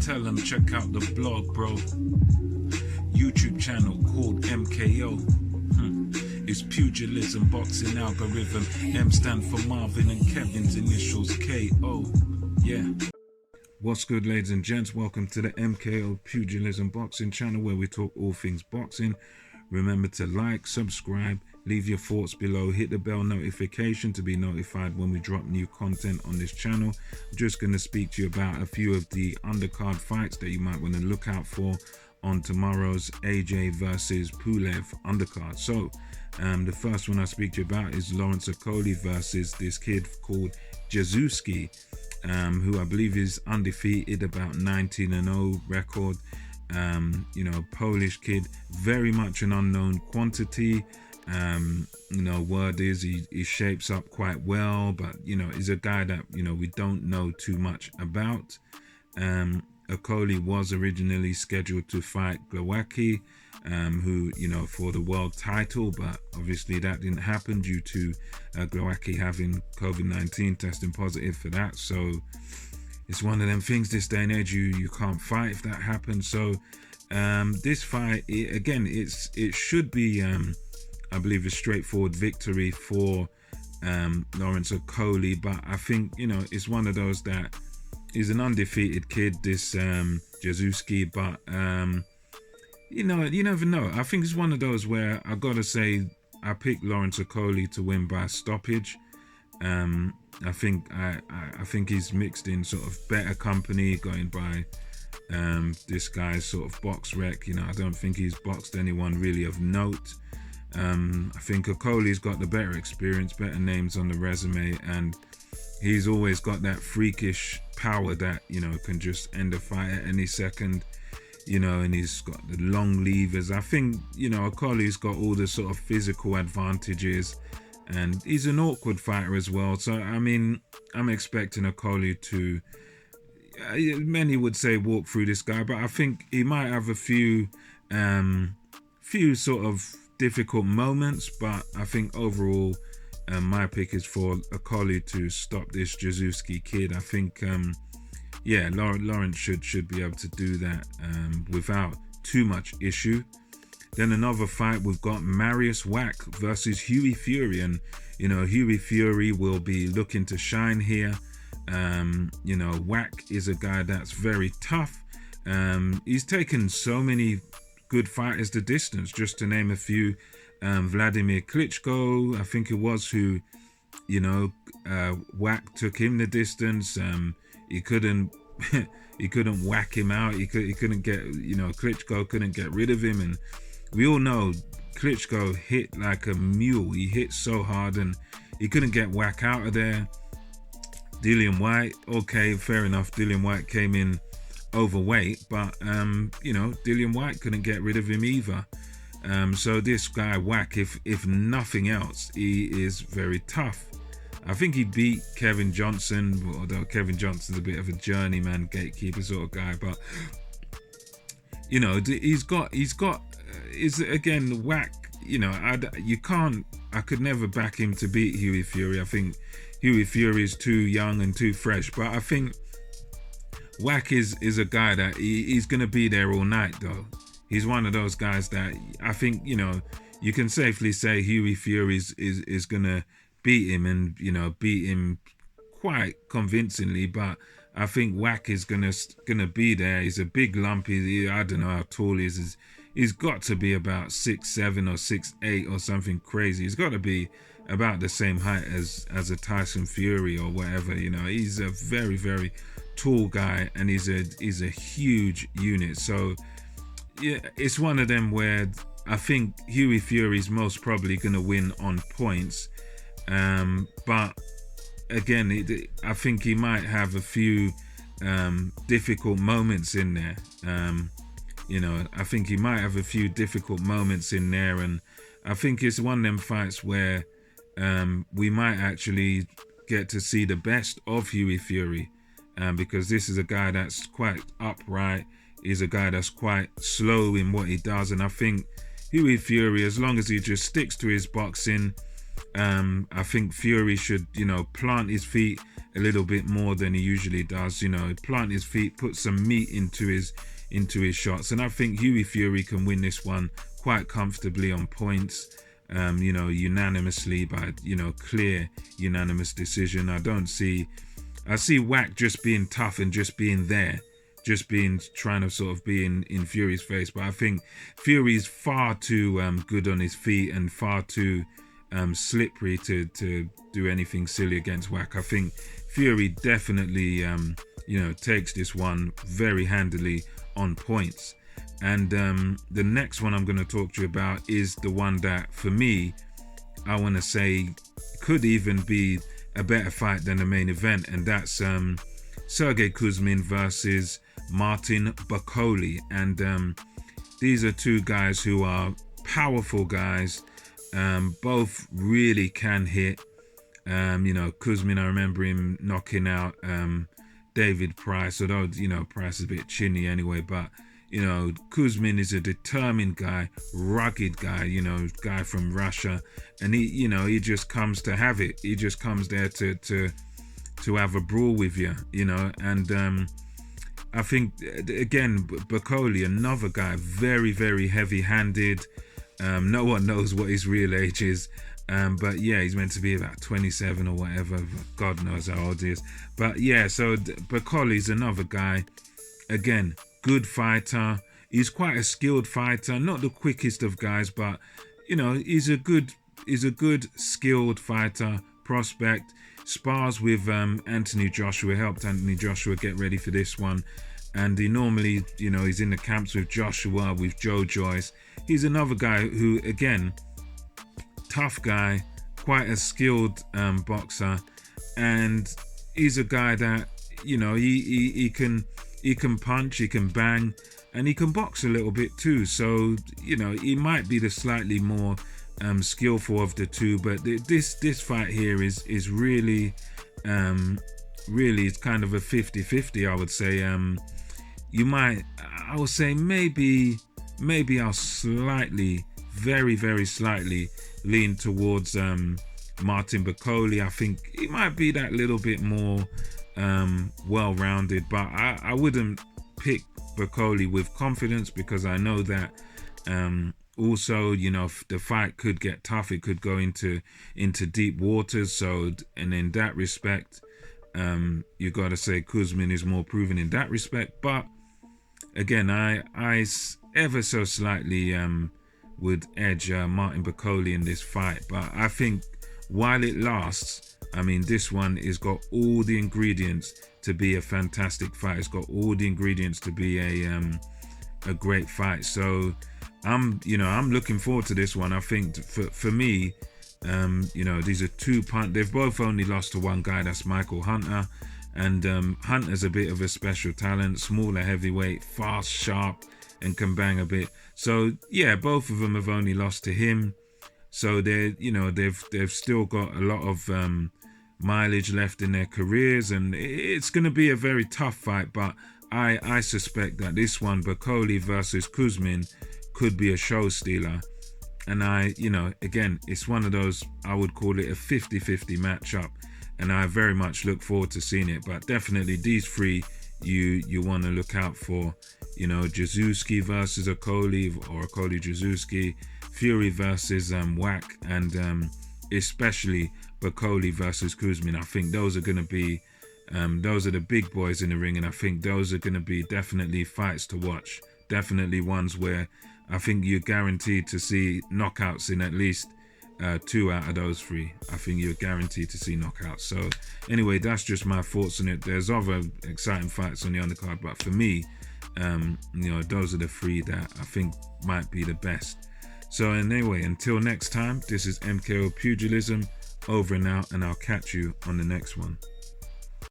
tell them check out the blog, bro. YouTube channel called MKO. It's pugilism, boxing algorithm. M stand for Marvin and Kevin's initials KO. Yeah. What's good, ladies and gents? Welcome to the MKO Pugilism Boxing channel, where we talk all things boxing. Remember to like, subscribe, leave your thoughts below, hit the bell notification to be notified when we drop new content on this channel. I'm just going to speak to you about a few of the undercard fights that you might want to look out for on tomorrow's AJ versus Pulev undercard. So the first one I speak to you about is Lawrence Okolie versus this kid called Jezewski, who I believe is undefeated, about 19-0 record. Polish kid, very much an unknown quantity. Word is he shapes up quite well, but is a guy that we don't know too much about. Okolie was originally scheduled to fight Wach, who for the world title, but obviously that didn't happen due to Wach having COVID-19, testing positive for that. So it's one of them things this day and age you can't fight if that happens. So this fight, it should be I believe a straightforward victory for Lawrence Okolie, but I think it's one of those that he's an undefeated kid, this Jezewski, but you never know. I think it's one of those where I gotta say I picked Lawrence Okolie to win by stoppage. I think he's mixed in sort of better company, going by this guy's sort of box rec. I don't think he's boxed anyone really of note. I think Okolie's got the better experience, better names on the resume, and he's always got that freakish power that can just end a fight at any second. And he's got the long levers. I think Okolie's got all the sort of physical advantages, and he's an awkward fighter as well. So I mean, I'm expecting Okolie to, many would say, walk through this guy, but I think he might have a few sort of difficult moments. But I think overall, my pick is for Okolie to stop this Jezewski kid. I think Lawrence should be able to do that without too much issue. Then another fight, we've got Marius Wach versus Hughie Fury, and Hughie Fury will be looking to shine here. Wach is a guy that's very tough. He's taken so many good fighters the distance, just to name a few. Vladimir Klitschko, I think it was, who Wach took him the distance. He couldn't whack him out. He couldn't get Klitschko couldn't get rid of him, and we all know Klitschko hit like a mule. He hit so hard, and he couldn't get Wach out of there. Dillian Whyte, okay, fair enough. Dillian Whyte came in overweight, but Dillian Whyte couldn't get rid of him either. So this guy Wach, if nothing else, he is very tough. I think he beat Kevin Johnson, although Kevin Johnson's a bit of a journeyman gatekeeper sort of guy, but he's got again Wach. I could never back him to beat Hughie Fury. I think Hughie Fury is too young and too fresh, but I think Wach is a guy that he's going to be there all night though. He's one of those guys that I think, you can safely say Hughie Fury is going to beat him, and, beat him quite convincingly, but I think Wach is going to be there. He's a big lump. I don't know how tall he is. He's got to be about 6'7" or 6'8" or something crazy. He's got to be about the same height as a Tyson Fury or whatever. He's a very, very tall guy, and he's a huge unit. So yeah, it's one of them where I think Hughie Fury's most probably going to win on points, but again, I think he might have a few difficult moments in there. I think he might have a few difficult moments in there, and I think it's one of them fights where we might actually get to see the best of Hughie Fury, because this is a guy that's quite upright. He's a guy that's quite slow in what he does, and I think Hughie Fury, as long as he just sticks to his boxing, I think Fury should, plant his feet a little bit more than he usually does. You know, plant his feet, put some meat into his shots, and I think Hughie Fury can win this one quite comfortably on points. You know, unanimously by, you know, clear unanimous decision. I see Wach just being tough and just being there, just trying to sort of be in Fury's face. But I think Fury's far too good on his feet and far too slippery to do anything silly against Wach. I think Fury definitely you know, takes this one very handily on points. And the next one I'm going to talk to you about is the one that, for me, I want to say could even be a better fight than the main event, and that's Sergey Kuzmin versus Martin Bakolie. And these are two guys who are powerful guys, both really can hit. You know, Kuzmin, I remember him knocking out David Price, although, you know, Price is a bit chinny anyway, but you know, Kuzmin is a determined guy, rugged guy, you know, guy from Russia, and he, you know, he just comes to have it. He just comes there to have a brawl with you, you know. And I think again, Bakolie, another guy, very, very heavy-handed. No one knows what his real age is, but yeah, he's meant to be about 27 or whatever. God knows how old he is. But yeah, so Bakolie's another guy, again, good fighter. He's quite a skilled fighter, not the quickest of guys, but you know, he's a good skilled fighter, prospect. Spars with Anthony Joshua, helped Anthony Joshua get ready for this one, and he normally, you know, he's in the camps with Joshua, with Joe Joyce. He's another guy who, again, tough guy, quite a skilled boxer, and he's a guy that, you know, he can punch, he can bang, and he can box a little bit too. So, you know, he might be the slightly more skillful of the two. But this fight here is really, it's kind of a 50-50, I would say. I would say maybe I'll slightly, very, very slightly lean towards Martin Bakolie. I think he might be that little bit more well-rounded, but I wouldn't pick Bakolie with confidence, because I know that also, you know, the fight could get tough. It could go into deep waters. So, and in that respect, you got to say Kuzmin is more proven in that respect. But again, I ever so slightly would edge Martin Bakolie in this fight. But I think while it lasts, I mean, this one has got all the ingredients to be a fantastic fight. It's got all the ingredients to be a great fight. So I'm looking forward to this one. I think for me, you know, these are two they've both only lost to one guy, that's Michael Hunter. And Hunter's a bit of a special talent, smaller heavyweight, fast, sharp, and can bang a bit. So yeah, both of them have only lost to him. So they've still got a lot of mileage left in their careers, and it's going to be a very tough fight. But I suspect that this one, Bakolie versus Kuzmin, could be a show stealer. And again, it's one of those, I would call it a 50-50 matchup, and I very much look forward to seeing it. But definitely these three you want to look out for. You know, Jezewski versus Okolie, or Okolie Jezewski, Fury versus Wach, and especially Bakolie versus Kuzmin. I think those are going to be those are the big boys in the ring, and I think those are going to be definitely fights to watch. Definitely ones where I think you're guaranteed to see knockouts in at least 2 out of those 3. I think you're guaranteed to see knockouts. So anyway, that's just my thoughts on it. There's other exciting fights on the undercard, but for me, those are the 3 that I think might be the best. So anyway, until next time, this is MKO Pugilism, over and out, and I'll catch you on the next one.